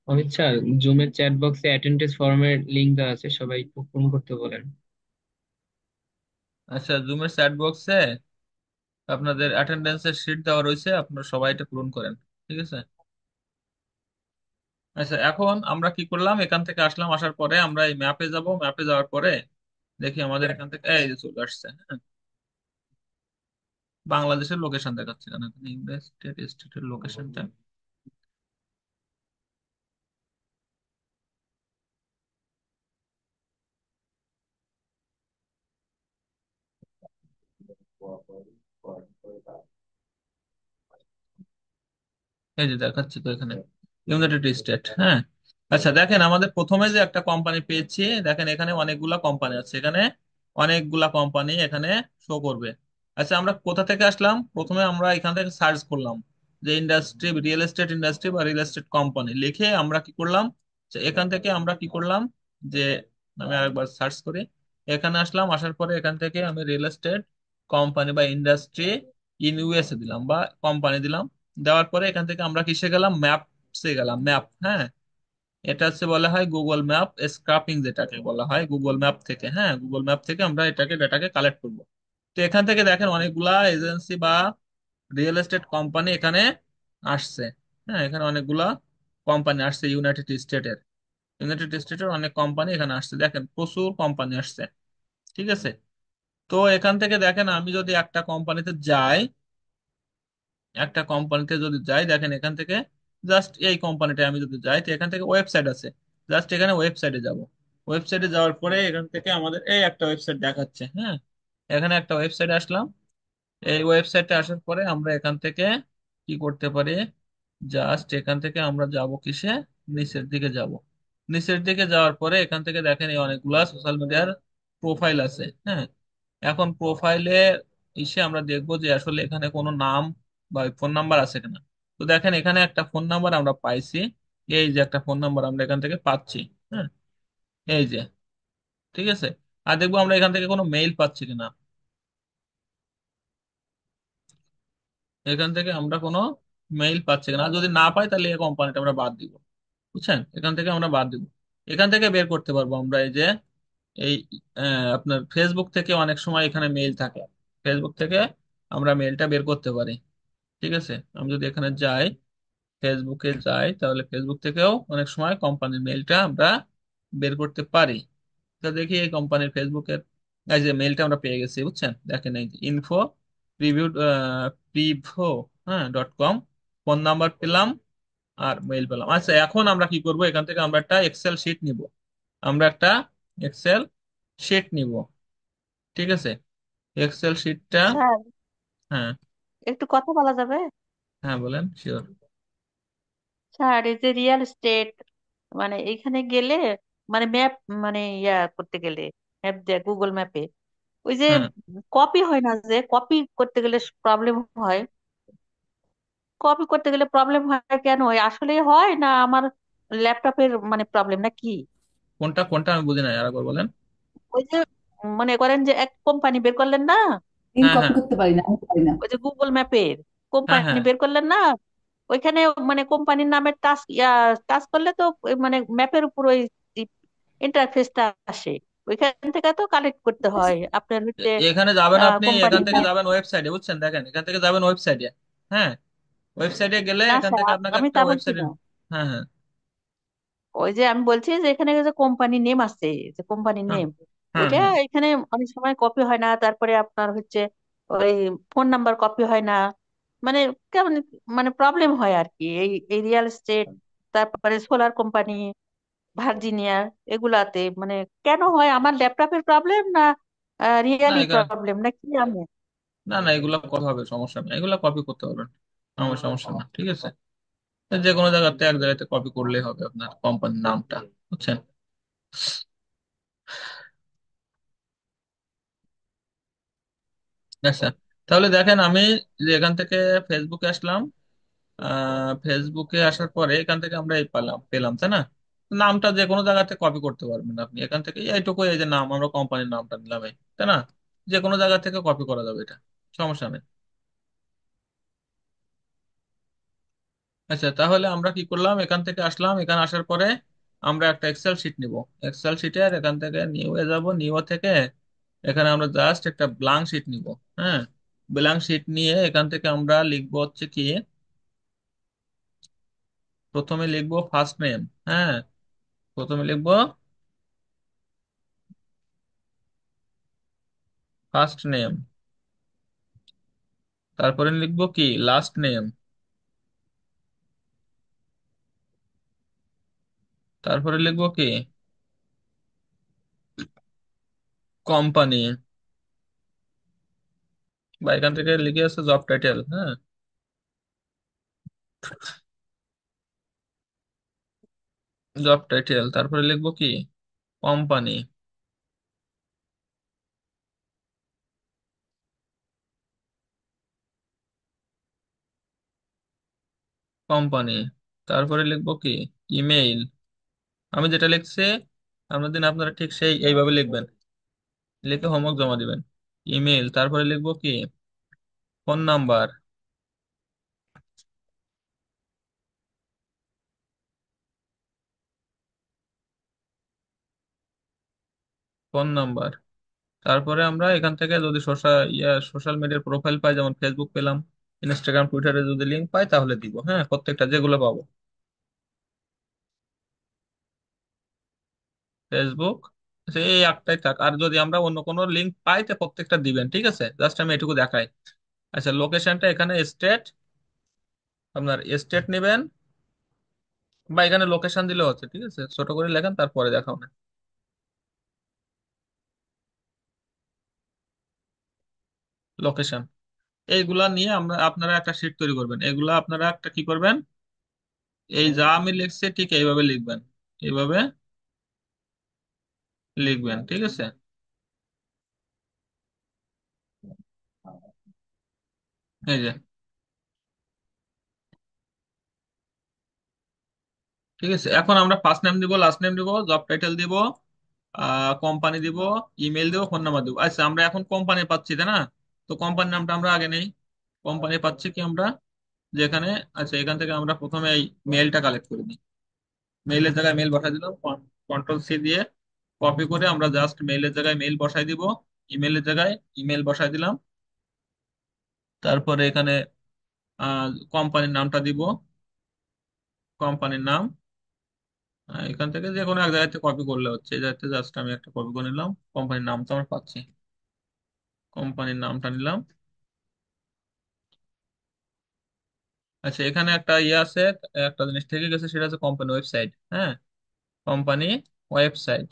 অমিত স্যার, জুমের চ্যাট বক্সে অ্যাটেন্ডেন্স ফর্মের লিংক দেওয়া আছে, সবাই একটু পূরণ করতে বলেন। আচ্ছা, জুমের চ্যাট বক্সে আপনাদের অ্যাটেন্ডেন্সের শিট দেওয়া রয়েছে, আপনারা সবাই এটা পূরণ করেন। ঠিক আছে। আচ্ছা, এখন আমরা কি করলাম, এখান থেকে আসলাম, আসার পরে আমরা এই ম্যাপে যাব, ম্যাপে যাওয়ার পরে দেখি আমাদের এখান থেকে এই যে চলে আসছে, হ্যাঁ, বাংলাদেশের লোকেশন দেখাচ্ছে কেন, ইউনাইটেড স্টেট স্টেটের লোকেশনটা। এই যে দেখাচ্ছে তো এখানে ইউনাইটেড স্টেট, হ্যাঁ। আচ্ছা দেখেন, আমাদের প্রথমে যে একটা কোম্পানি পেয়েছি, দেখেন এখানে অনেকগুলা কোম্পানি আছে, এখানে অনেকগুলা কোম্পানি এখানে শো করবে। আচ্ছা, আমরা কোথা থেকে আসলাম, প্রথমে আমরা এখান থেকে সার্চ করলাম যে ইন্ডাস্ট্রি, রিয়েল এস্টেট ইন্ডাস্ট্রি বা রিয়েল এস্টেট কোম্পানি লিখে আমরা কি করলাম, যে এখান থেকে আমরা কি করলাম, যে আমি আরেকবার সার্চ করি, এখানে আসলাম, আসার পরে এখান থেকে আমি রিয়েল এস্টেট কোম্পানি বা ইন্ডাস্ট্রি ইন ইউএসএ দিলাম বা কোম্পানি দিলাম। দেওয়ার পরে এখান থেকে আমরা কিসে গেলাম, ম্যাপসে গেলাম, ম্যাপ, হ্যাঁ। এটা হচ্ছে বলা হয় গুগল ম্যাপ স্ক্রাপিং, যেটাকে বলা হয় গুগল ম্যাপ থেকে, হ্যাঁ, গুগল ম্যাপ থেকে আমরা এটাকে ডাটাকে কালেক্ট করব। তো এখান থেকে দেখেন অনেকগুলা এজেন্সি বা রিয়েল এস্টেট কোম্পানি এখানে আসছে, হ্যাঁ, এখানে অনেকগুলা কোম্পানি আসছে ইউনাইটেড স্টেটের অনেক কোম্পানি এখানে আসছে, দেখেন প্রচুর কোম্পানি আসছে, ঠিক আছে। তো এখান থেকে দেখেন আমি যদি একটা কোম্পানিতে যাই, দেখেন এখান থেকে জাস্ট এই কোম্পানিটা আমি যদি যাই, তো এখান থেকে ওয়েবসাইট আছে, জাস্ট এখানে ওয়েবসাইটে যাব। ওয়েবসাইটে যাওয়ার পরে এখান থেকে আমাদের এই একটা ওয়েবসাইট দেখাচ্ছে, হ্যাঁ, এখানে একটা ওয়েবসাইট আসলাম। এই ওয়েবসাইটে আসার পরে আমরা এখান থেকে কি করতে পারি, জাস্ট এখান থেকে আমরা যাব কিসে, নিচের দিকে যাব। নিচের দিকে যাওয়ার পরে এখান থেকে দেখেন এই অনেকগুলা সোশ্যাল মিডিয়ার প্রোফাইল আছে, হ্যাঁ। এখন প্রোফাইলে এসে আমরা দেখবো যে আসলে এখানে কোনো নাম বা ফোন নাম্বার আছে কিনা। তো দেখেন এখানে একটা ফোন নাম্বার আমরা পাইছি, এই যে একটা ফোন নাম্বার আমরা এখান থেকে পাচ্ছি, হ্যাঁ, এই যে, ঠিক আছে। আর দেখবো আমরা এখান থেকে কোনো মেইল পাচ্ছি কিনা, এখান থেকে আমরা কোনো মেইল পাচ্ছি কিনা। আর যদি না পাই তাহলে এই কোম্পানিটা আমরা বাদ দিব, বুঝছেন, এখান থেকে আমরা বাদ দিব। এখান থেকে বের করতে পারবো আমরা এই যে এই আপনার ফেসবুক থেকে অনেক সময় এখানে মেইল থাকে, ফেসবুক থেকে আমরা মেইলটা বের করতে পারি, ঠিক আছে। আমি যদি এখানে যাই, ফেসবুকে যাই, তাহলে ফেসবুক থেকেও অনেক সময় কোম্পানির মেইলটা আমরা বের করতে পারি। তো দেখি এই কোম্পানির ফেসবুকের এই যে মেইলটা আমরা পেয়ে গেছি, বুঝছেন, দেখেন এই যে ইনফো প্রিভিউ প্রিভো, হ্যাঁ, .com, ফোন নাম্বার পেলাম আর মেইল পেলাম। আচ্ছা, এখন আমরা কি করব, এখান থেকে আমরা একটা এক্সেল শিট নিব, আমরা একটা এক্সেল শিট নিব, ঠিক আছে। এক্সেল শিটটা, স্যার, হ্যাঁ, একটু কথা বলা যাবে? হ্যাঁ বলেন, শিওর। স্যার, এই যে রিয়েল এস্টেট, মানে এইখানে গেলে, মানে ম্যাপ, মানে করতে গেলে, ম্যাপ দেয় গুগল ম্যাপে, ওই যে হ্যাঁ, কপি হয় না, যে কপি করতে গেলে প্রবলেম হয়, কপি করতে গেলে প্রবলেম হয় কেন? আসলে হয় না আমার ল্যাপটপের মানে প্রবলেম নাকি? কোনটা কোনটা আমি বুঝি না, আরেকবার বলেন। ওই যে মনে করেন যে এক কোম্পানি বের করলেন না, লিঙ্ক হ্যাঁ, কপি হ্যাঁ, করতে পারি না, আমি পারি না। ওই যে গুগল ম্যাপের হ্যাঁ, কোম্পানি হ্যাঁ, বের করলেন না, ওইখানে মানে কোম্পানির নামে টাচ টাচ করলে তো ওই মানে ম্যাপের উপর ওই ইন্টারফেসটা আসে, ওইখান থেকে তো কালেক্ট করতে হয় আপনার হচ্ছে এখানে যাবেন আপনি, এখান কোম্পানির থেকে নাম। যাবেন ওয়েবসাইটে, বুঝছেন, দেখেন এখান থেকে যাবেন ওয়েবসাইটে, হ্যাঁ, ওয়েবসাইটে গেলে না এখান স্যার, থেকে আপনাকে আমি একটা তা বলছি ওয়েবসাইটে, না। হ্যাঁ, হ্যাঁ, ওই যে আমি বলছি যে এখানে যে কোম্পানি নেম আছে, যে কোম্পানি হ্যাঁ, নেম, হ্যাঁ, ওইটা হ্যাঁ। এখানে অনেক সময় কপি হয় না, তারপরে আপনার হচ্ছে ওই ফোন নাম্বার কপি হয় না, মানে কেমন, মানে প্রবলেম হয় আর কি, এই এই রিয়েল এস্টেট, তারপরে সোলার কোম্পানি, ভার্জিনিয়া, এগুলাতে মানে কেন হয়? আমার ল্যাপটপের প্রবলেম না না রিয়েলি এখানে, প্রবলেম নাকি আমি? না না, এগুলো কথা হবে, সমস্যা নেই, এগুলো কপি করতে পারবেন, আমার সমস্যা না, ঠিক আছে। যে কোনো জায়গাতে এক জায়গাতে কপি করলেই হবে আপনার কোম্পানির নামটা, বুঝছেন। আচ্ছা, তাহলে দেখেন আমি যে এখান থেকে ফেসবুকে আসলাম, ফেসবুকে আসার পরে এখান থেকে আমরা এই পেলাম, তাই না। নামটা যে কোনো জায়গাতে কপি করতে পারবেন আপনি, এখান থেকে এইটুকু, এই যে নাম, আমরা কোম্পানির নামটা নিলাম, তাই না, যে কোনো জায়গা থেকে কপি করা যাবে, এটা সমস্যা নেই। আচ্ছা, তাহলে আমরা কি করলাম, এখান থেকে আসলাম, এখানে আসার পরে আমরা একটা এক্সেল শিট নিব, এক্সেল শিটের এখান থেকে নিউ এ যাব, নিউ থেকে এখানে আমরা জাস্ট একটা ব্লাঙ্ক শিট নিব, হ্যাঁ। ব্লাঙ্ক শিট নিয়ে এখান থেকে আমরা লিখবো হচ্ছে কি, প্রথমে লিখবো ফার্স্ট নেম। হ্যাঁ, প্রথমে লিখবো ফার্স্ট নেম, তারপরে লিখবো কি লাস্ট নেম, তারপরে লিখবো কি কোম্পানি, বা এখান থেকে লিখে আছে জব টাইটেল। হ্যাঁ, জব টাইটেল, তারপরে লিখবো কি কোম্পানি, কোম্পানি, তারপরে লিখবো কি ইমেইল। আমি যেটা লিখছি আপনাদের আপনারা ঠিক সেই এইভাবে লিখবেন, লিখে হোমওয়ার্ক জমা দিবেন। ইমেইল, তারপরে লিখবো কি ফোন নাম্বার, ফোন নাম্বার, তারপরে আমরা এখান থেকে যদি সোশ্যাল মিডিয়ার প্রোফাইল পাই, যেমন ফেসবুক পেলাম, ইনস্টাগ্রাম, টুইটারে যদি লিঙ্ক পাই তাহলে দিব। হ্যাঁ, প্রত্যেকটা যেগুলো পাবো, ফেসবুক, আচ্ছা এই একটাই থাক। আর যদি আমরা অন্য কোনো লিঙ্ক পাই তো প্রত্যেকটা দিবেন, ঠিক আছে? জাস্ট আমি এটুকু দেখাই। আচ্ছা, লোকেশনটা এখানে স্টেট, আপনার স্টেট নেবেন, বা এখানে লোকেশন দিলে হচ্ছে, ঠিক আছে? ছোট করে লেখেন, তারপরে দেখাও না। লোকেশন, এইগুলা নিয়ে আমরা আপনারা একটা শিট তৈরি করবেন। এগুলা আপনারা একটা কি করবেন, এই যা আমি লিখছি ঠিক এইভাবে লিখবেন, এইভাবে লিখবেন, ঠিক আছে? এই যে, ঠিক আছে, এখন আমরা ফার্স্ট নেম দিব, লাস্ট নেম দিব, জব টাইটেল দিব, কোম্পানি দিব, ইমেল দিব, ফোন নাম্বার দিব। আচ্ছা, আমরা এখন কোম্পানি পাচ্ছি তাই না? তো কোম্পানির নামটা আমরা আগে নেই। কোম্পানি পাচ্ছি কি আমরা, যেখানে, আচ্ছা এখান থেকে আমরা প্রথমে এই মেলটা কালেক্ট করে দিই। মেইলের জায়গায় মেল বসাই দিলাম, কন্ট্রোল সি দিয়ে কপি করে আমরা জাস্ট মেইলের জায়গায় মেইল বসাই দিব, ইমেলের জায়গায় ইমেল বসাই দিলাম। তারপরে এখানে কোম্পানির নামটা দিব, কোম্পানির নাম, এখান থেকে যে কোনো এক জায়গাতে কপি করলে হচ্ছে। এই জায়গাতে জাস্ট আমি একটা কপি করে নিলাম, কোম্পানির নাম তো আমরা পাচ্ছি, কোম্পানির নামটা নিলাম। আচ্ছা, এখানে একটা ইয়ে আছে, একটা জিনিস থেকে গেছে, সেটা হচ্ছে কোম্পানি ওয়েবসাইট। হ্যাঁ, কোম্পানি ওয়েবসাইট,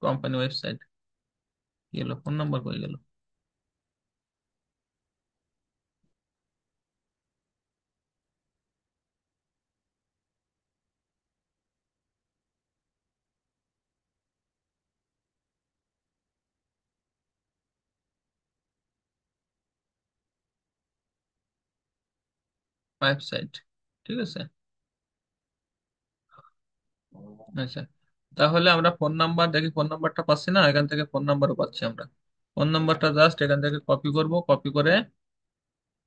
কোম্পানি ওয়েবসাইট কি গেল, ফোন নাম্বার কই গেল? ওয়েবসাইট, ঠিক আছে। আচ্ছা, তাহলে আমরা ফোন নাম্বার দেখি, ফোন নাম্বারটা পাচ্ছি না, এখান থেকে ফোন নাম্বারও পাচ্ছি আমরা। ফোন নাম্বারটা জাস্ট এখান থেকে কপি করব, কপি করে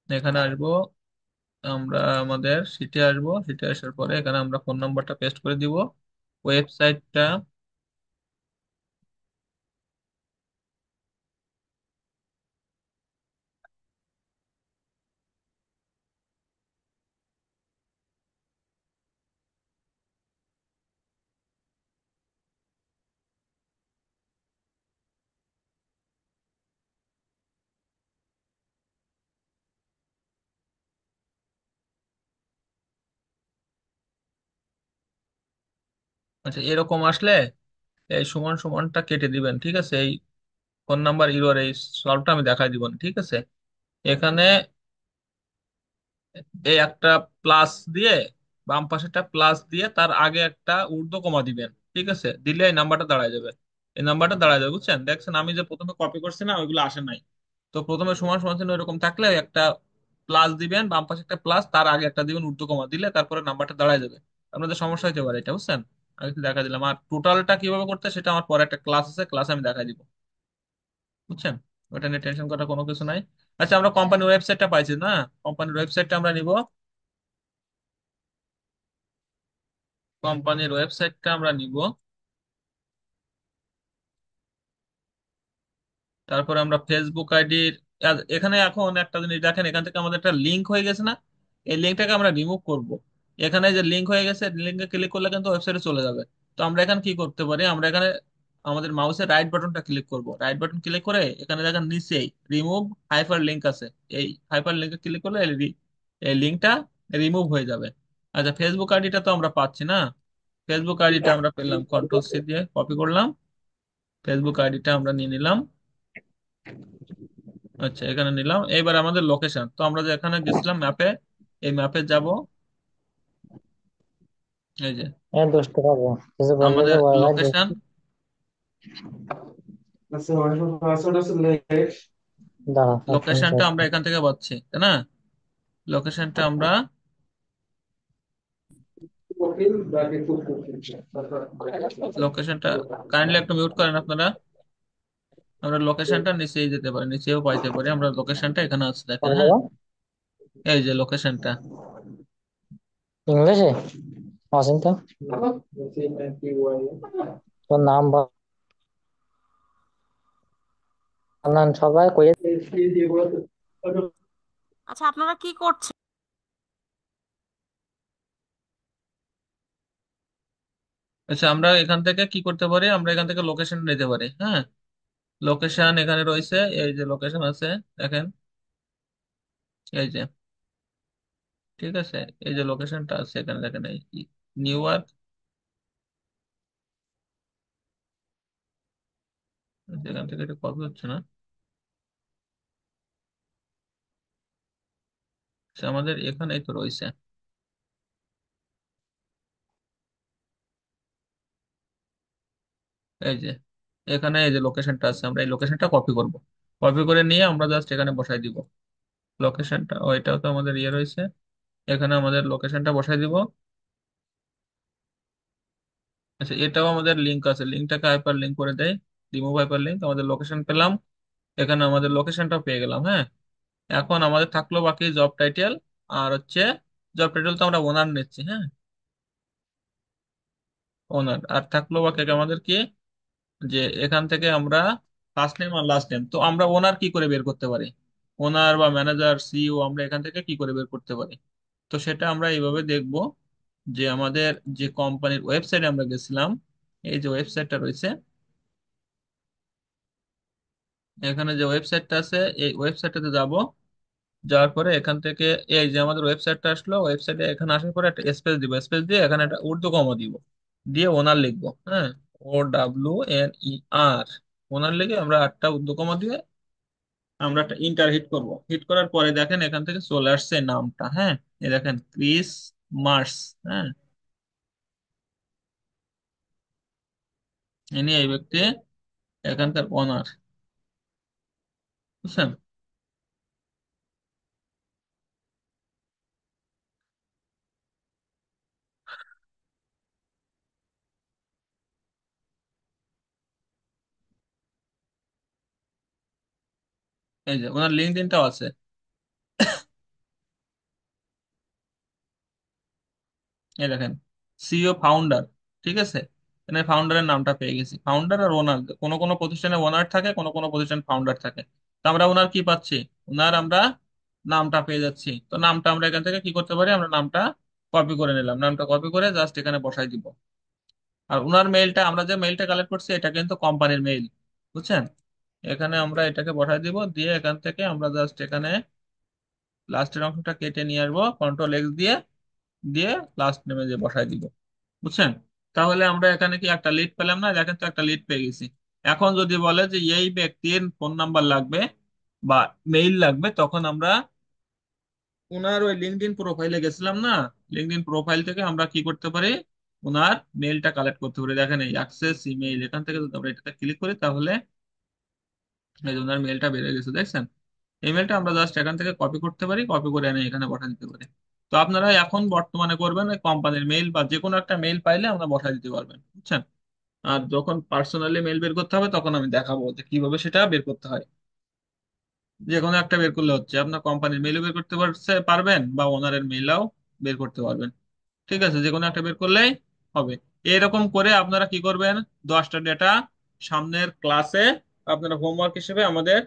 এখানে আসবো, আমরা আমাদের সিটে আসবো, সিটে আসার পরে এখানে আমরা ফোন নাম্বারটা পেস্ট করে দিব। ওয়েবসাইটটা, আচ্ছা এরকম আসলে এই সমান সমানটা কেটে দিবেন, ঠিক আছে? এই ফোন নাম্বার ইউর এই সলভটা আমি দেখাই দিব না, ঠিক আছে? এখানে এই একটা প্লাস দিয়ে, বাম পাশেটা প্লাস দিয়ে তার আগে একটা ঊর্ধ্ব কমা দিবেন, ঠিক আছে? দিলে এই নাম্বারটা দাঁড়ায় যাবে, এই নাম্বারটা দাঁড়ায় যাবে, বুঝছেন? দেখছেন আমি যে প্রথমে কপি করছি না, ওইগুলো আসে নাই। তো প্রথমে সমান সমান চিহ্ন এরকম থাকলে একটা প্লাস দিবেন, বাম পাশে একটা প্লাস, তার আগে একটা দিবেন ঊর্ধ্ব কমা, দিলে তারপরে নাম্বারটা দাঁড়ায় যাবে। আপনাদের সমস্যা হতে পারে এটা, বুঝছেন? আমি একটু দেখা দিলাম। আর টোটালটা কিভাবে করতে সেটা আমার পরে একটা ক্লাস আছে, ক্লাসে আমি দেখাই দিব, বুঝছেন? ওটা নিয়ে টেনশন করার কোনো কিছু নাই। আচ্ছা, আমরা কোম্পানির ওয়েবসাইটটা পাইছি না, কোম্পানির ওয়েবসাইটটা আমরা নিব, কোম্পানির ওয়েবসাইটটা আমরা নিব। তারপর আমরা ফেসবুক আইডির, এখানে এখন একটা জিনিস দেখেন, এখান থেকে আমাদের একটা লিঙ্ক হয়ে গেছে না, এই লিঙ্কটাকে আমরা রিমুভ করব। এখানে যে লিঙ্ক হয়ে গেছে, লিঙ্কে ক্লিক করলে কিন্তু ওয়েবসাইটে চলে যাবে। তো আমরা এখানে কি করতে পারি, আমরা এখানে আমাদের মাউসের রাইট বাটনটা ক্লিক করব, রাইট বাটন ক্লিক করে এখানে দেখেন নিচেই রিমুভ হাইপার লিঙ্ক আছে, এই হাইপার লিঙ্কে ক্লিক করলে এই লিঙ্কটা রিমুভ হয়ে যাবে। আচ্ছা, ফেসবুক আইডিটা তো আমরা পাচ্ছি না, ফেসবুক আইডিটা আমরা পেলাম, কন্ট্রোল সি দিয়ে কপি করলাম, ফেসবুক আইডিটা আমরা নিয়ে নিলাম। আচ্ছা, এখানে নিলাম। এবার আমাদের লোকেশন, তো আমরা যে এখানে গেছিলাম ম্যাপে, এই ম্যাপে যাব, এই যে দুষ্ট পাবো, কিছু বললে যে আমাদের বড় ভাই লোকেশন। দাঁড়া 5 মিনিট লোকেশনটা wait আমরা কর। এখান থেকে পাচ্ছি, তাই না? লোকেশনটা আমরা, লোকেশনটা কাইন্ডলি একটু মিউট করেন আপনারা। আমরা লোকেশনটা নিচেই যেতে পারি, নিচেও পাইতে পারি, আমরা লোকেশনটা এখানে আছে দেখেন, হ্যাঁ, বলবো এই যে লোকেশনটা। ইংলিশে অচিন্ত, তোর নাম বানান সবাই কইয়ে। আচ্ছা, আপনারা কি করছেন? আচ্ছা, আমরা এখান থেকে কি করতে পারি, আমরা এখান থেকে লোকেশন নিতে পারি, হ্যাঁ। লোকেশন এখানে রয়েছে, এই যে লোকেশন আছে, দেখেন, এই যে, ঠিক আছে, এই যে লোকেশনটা আছে এখানে দেখেন, এই নিউ ইয়র্ক, এখান থেকে এটা কপি হচ্ছে না। আচ্ছা, আমাদের এখানেই তো রয়েছে, এই যে, এখানে এই যে লোকেশনটা আছে, আমরা এই লোকেশনটা কপি করব, কপি করে নিয়ে আমরা জাস্ট এখানে বসাই দিব লোকেশনটা। ওইটাও তো আমাদের ইয়ে রয়েছে, এখানে আমাদের লোকেশনটা বসাই দিব। আচ্ছা, এটাও আমাদের লিঙ্ক আছে, লিঙ্কটাকে হাইপার লিঙ্ক করে দেয়, রিমুভ হাইপার লিঙ্ক, আমাদের লোকেশন পেলাম, এখানে আমাদের লোকেশনটা পেয়ে গেলাম, হ্যাঁ। এখন আমাদের থাকলো বাকি জব টাইটেল, আর হচ্ছে জব টাইটেল তো আমরা ওনার নিচ্ছি, হ্যাঁ, ওনার। আর থাকলো বাকি আমাদের কি, যে এখান থেকে আমরা ফার্স্ট নেম আর লাস্ট নেম, তো আমরা ওনার কি করে বের করতে পারি, ওনার বা ম্যানেজার সিইও আমরা এখান থেকে কি করে বের করতে পারি। তো সেটা আমরা এইভাবে দেখব, যে আমাদের যে কোম্পানির ওয়েবসাইটে আমরা গেছিলাম, এই যে ওয়েবসাইটটা রয়েছে, এখানে যে ওয়েবসাইটটা আছে, এই ওয়েবসাইটটাতে যাব, যাওয়ার পরে এখান থেকে এই যে আমাদের ওয়েবসাইটটা আসলো, ওয়েবসাইটে এখানে আসার পরে একটা স্পেস দিব, স্পেস দিয়ে এখানে একটা উর্দু কমা দিব, দিয়ে ওনার লিখবো, হ্যাঁ, OWNER, ওনার লিখে আমরা একটা উর্দু কমা দিয়ে আমরা একটা ইন্টার হিট করব, হিট করার পরে দেখেন এখান থেকে চলে আসছে নামটা, হ্যাঁ, এই দেখেন ক্রিস মার্স, হ্যাঁ, ইনি এই ব্যক্তি এখানকার ওনার, বুঝছেন? এই যে ওনার লিঙ্কডইনটাও আছে, এই দেখেন, সিইও ফাউন্ডার, ঠিক আছে, এখানে ফাউন্ডারের নামটা পেয়ে গেছি, ফাউন্ডার আর ওনার, কোনো কোনো প্রতিষ্ঠানে ওনার থাকে, কোনো কোনো প্রতিষ্ঠান ফাউন্ডার থাকে। তো আমরা ওনার কি পাচ্ছি, ওনার আমরা নামটা পেয়ে যাচ্ছি। তো নামটা আমরা এখান থেকে কি করতে পারি, আমরা নামটা কপি করে নিলাম, নামটা কপি করে জাস্ট এখানে বসাই দিব। আর ওনার মেইলটা, আমরা যে মেইলটা কালেক্ট করছি এটা কিন্তু কোম্পানির মেইল, বুঝছেন? এখানে আমরা এটাকে বসাই দিব, দিয়ে এখান থেকে আমরা জাস্ট এখানে লাস্টের অংশটা কেটে নিয়ে আসবো, কন্ট্রোল X দিয়ে, দিয়ে লাস্ট নেমে যে বসাই দিব, বুঝছেন? তাহলে আমরা এখানে কি একটা লিড পেলাম না, দেখেন তো একটা লিড পেয়ে গেছি। এখন যদি বলে যে এই ব্যক্তির ফোন নাম্বার লাগবে বা মেইল লাগবে, তখন আমরা ওনার ওই লিঙ্কডইন প্রোফাইলে গেছিলাম না, লিঙ্কডইন প্রোফাইল থেকে আমরা কি করতে পারি, ওনার মেইলটা কালেক্ট করতে পারি। দেখেন এই অ্যাক্সেস ইমেইল, এখান থেকে যদি আমরা এটাতে ক্লিক করি তাহলে এই যে ওনার মেইলটা বেরিয়ে গেছে, দেখছেন? ইমেলটা আমরা জাস্ট এখান থেকে কপি করতে পারি, কপি করে এনে এখানে বসা দিতে পারি। তো আপনারা এখন বর্তমানে করবেন ওই কোম্পানির মেইল বা যে কোনো একটা মেইল পাইলে আমরা বসা দিতে পারবেন, বুঝছেন? আর যখন পার্সোনালি মেইল বের করতে হবে তখন আমি দেখাবো যে কিভাবে সেটা বের করতে হয়। যে কোনো একটা বের করলে হচ্ছে, আপনার কোম্পানির মেইলও বের করতে পারবেন বা ওনারের মেইলও বের করতে পারবেন, ঠিক আছে, যে কোনো একটা বের করলেই হবে। এরকম করে আপনারা কি করবেন, 10টা ডেটা সামনের ক্লাসে আপনারা হোমওয়ার্ক হিসেবে আমাদের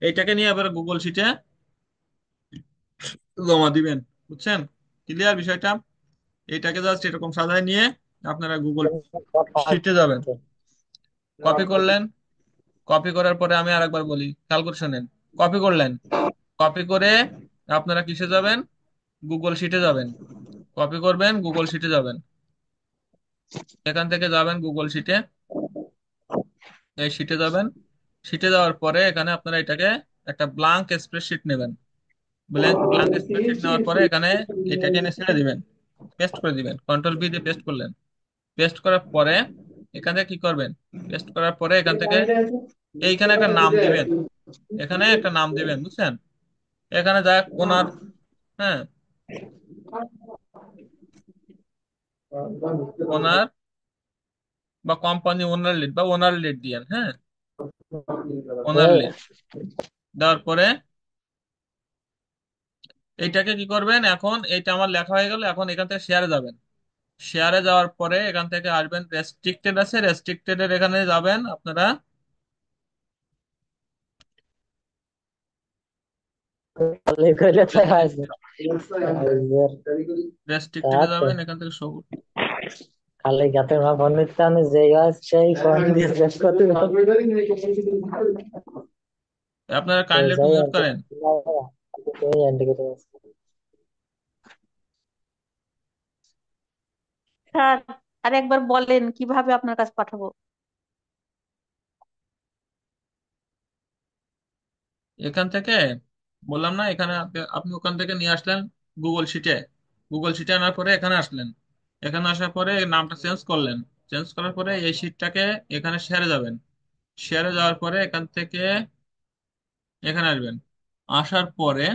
এইটাকে নিয়ে এবার গুগল শিটে জমা দিবেন। বুঝছেন? ক্লিয়ার বিষয়টা? এইটাকে জাস্ট এরকম সাজায় নিয়ে আপনারা গুগল শিটে যাবেন। কপি করলেন, কপি করার পরে আমি আরেকবার বলি, খেয়াল করে শোনেন। কপি করলেন, কপি করে আপনারা কিসে যাবেন? গুগল শিটে যাবেন। কপি করবেন, গুগল শিটে যাবেন। এখান থেকে যাবেন গুগল শিটে, এই শিটে যাবেন। শিটে যাওয়ার পরে এখানে আপনারা এটাকে একটা ব্লাঙ্ক স্প্রেডশিট নেবেন। ব্ল্যাঙ্ক ব্লাঙ্ক স্প্রেডশিট নেওয়ার পরে এখানে এটাকে এনে ছেড়ে দিবেন, পেস্ট করে দিবেন, কন্ট্রোল ভি দিয়ে পেস্ট করলেন। পেস্ট করার পরে এখানে কি করবেন? পেস্ট করার পরে এখান থেকে এইখানে একটা নাম দিবেন, এখানে একটা নাম দিবেন। বুঝছেন? এখানে যাক ওনার, হ্যাঁ, ওনার বা কোম্পানি ওনার লিড বা ওনার লিড দিয়েন, হ্যাঁ, ওনার লিড দেওয়ার পরে এইটাকে কি করবেন? এখন এইটা আমার লেখা হয়ে গেল, এখন এখান থেকে শেয়ারে যাবেন। শেয়ারে যাওয়ার পরে এখান থেকে আসবেন, রেস্ট্রিক্টেড আছে, রেস্ট্রিক্টেড এর এখানে যাবেন আপনারা। খালি করে তাই আছে রেস্ট্রিক্টেডে যাবেন, এখান থেকে শো করতে। খালি গাতের মা বন্ধুত্ব আমি যেই গাছ সেই ফোন দিয়ে শেষ করতে আপনারা কাইন্ডলি একটু যাই মিউট আর করেন। তুমি ইন্ডিকেটর স্যার, আরেকবার বলেন কিভাবে আপনার কাছে পাঠাবো? এখান থেকে বললাম না, এখানে আপনি ওখান থেকে নিয়ে আসলেন গুগল শিটে। গুগল শিটে আনার পরে এখানে আসলেন। এখানে আসার পরে এই নামটা চেঞ্জ করলেন। চেঞ্জ করার পরে এই শিটটাকে এখানে শেয়ারে যাবেন। শেয়ারে যাওয়ার পরে এখান থেকে এখানে আসবেন। আসার পরে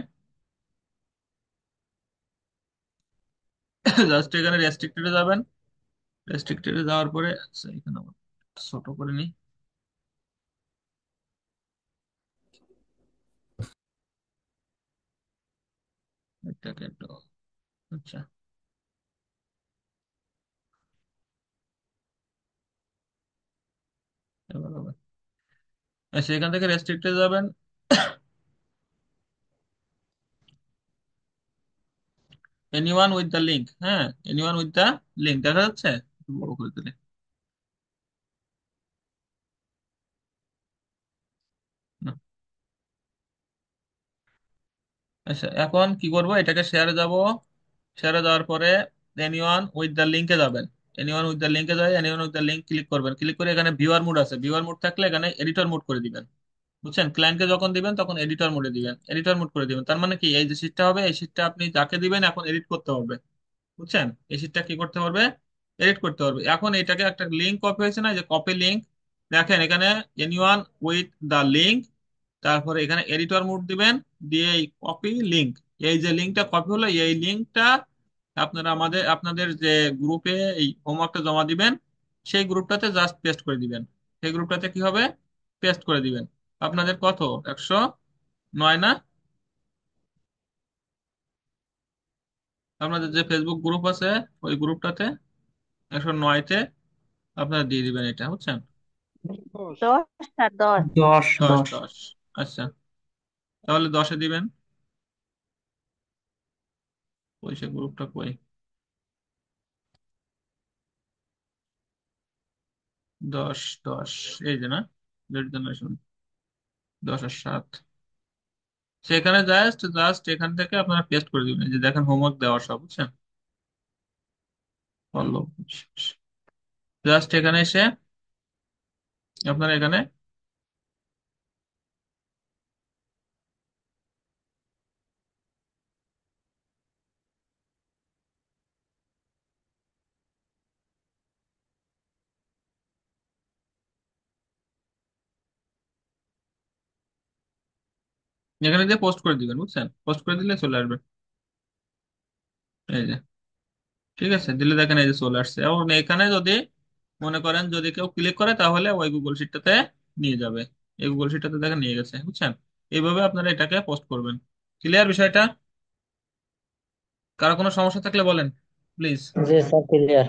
জাস্ট এখানে রেস্ট্রিক্টেডে যাবেন। রেস্ট্রিক্টেডে যাওয়ার পরে আচ্ছা, এখানে আবার ছোট করে নিই এটাকে একটু। আচ্ছা, এবার হবে। আচ্ছা, এখান থেকে রেস্ট্রিক্টেড যাবেন। এনিওয়ান উইথ দ্য লিঙ্ক, হ্যাঁ, এনিওয়ান উইথ দ্য লিঙ্ক দেখা যাচ্ছে? একটু বড় করে দিলে না। আচ্ছা, এখন কি করব? এটাকে শেয়ারে যাব। শেয়ারে যাওয়ার পরে এনিওয়ান উইথ দ্য লিঙ্কে যাবেন। এনিওয়ান উইথ দ্য লিঙ্কে যাই, anyone with the link click করবেন। ক্লিক করে এখানে ভিউয়ার মোড আছে, ভিউয়ার মোড থাকলে এখানে এডিটর মোড করে দিবেন। বুঝছেন? ক্লায়েন্টকে যখন দিবেন তখন এডিটর মোডে দিবেন, এডিটর মোড করে দিবেন। তার মানে কি, এই যে শীটটা হবে এই শীটটা আপনি যাকে দিবেন এখন এডিট করতে পারবে। বুঝছেন? এই শীটটা কি করতে পারবে? এডিট করতে পারবে। এখন এটাকে একটা লিঙ্ক কপি হয়েছে না, যে কপি লিঙ্ক, দেখেন এখানে এনিওয়ান উইথ দ্য লিঙ্ক, তারপরে এখানে এডিটর মোড দিবেন, দিয়ে এই কপি লিঙ্ক, এই যে লিঙ্কটা কপি হলো এই লিঙ্কটা আপনারা আপনাদের যে গ্রুপে এই হোমওয়ার্কটা জমা দিবেন সেই গ্রুপটাতে জাস্ট পেস্ট করে দিবেন। সেই গ্রুপটাতে কি হবে? পেস্ট করে দিবেন। আপনাদের কত? 109 না? আপনাদের যে ফেসবুক গ্রুপ আছে ওই গ্রুপটাতে 109-তে আপনারা দিয়ে দিবেন এটা। বুঝছেন? 10 স্যার, 10। 10 দশ 10। দশ আচ্ছা, তাহলে 10-এ দিবেন। ওই সে গ্রুপটা কই? 10-10, এই যে না, জেনারেশন 10 আর 7, সেখানে জাস্ট জাস্ট এখান থেকে আপনারা পেস্ট করে দিবেন। এই যে দেখেন হোমওয়ার্ক দেওয়া সব। বুঝছেন? ফলো, জাস্ট এখানে এসে আপনারা এখানে এখানে দিয়ে পোস্ট করে দিবেন। বুঝছেন? পোস্ট করে দিলে চলে আসবে। এই যে, ঠিক আছে, দিলে দেখেন এই যে চলে আসছে। এবং এখানে যদি মনে করেন যদি কেউ ক্লিক করে তাহলে ওই গুগল শিটটাতে নিয়ে যাবে। এই গুগল শিটটাতে দেখেন নিয়ে গেছে। বুঝছেন? এইভাবে আপনারা এটাকে পোস্ট করবেন। ক্লিয়ার বিষয়টা? কারো কোনো সমস্যা থাকলে বলেন প্লিজ। G sir clear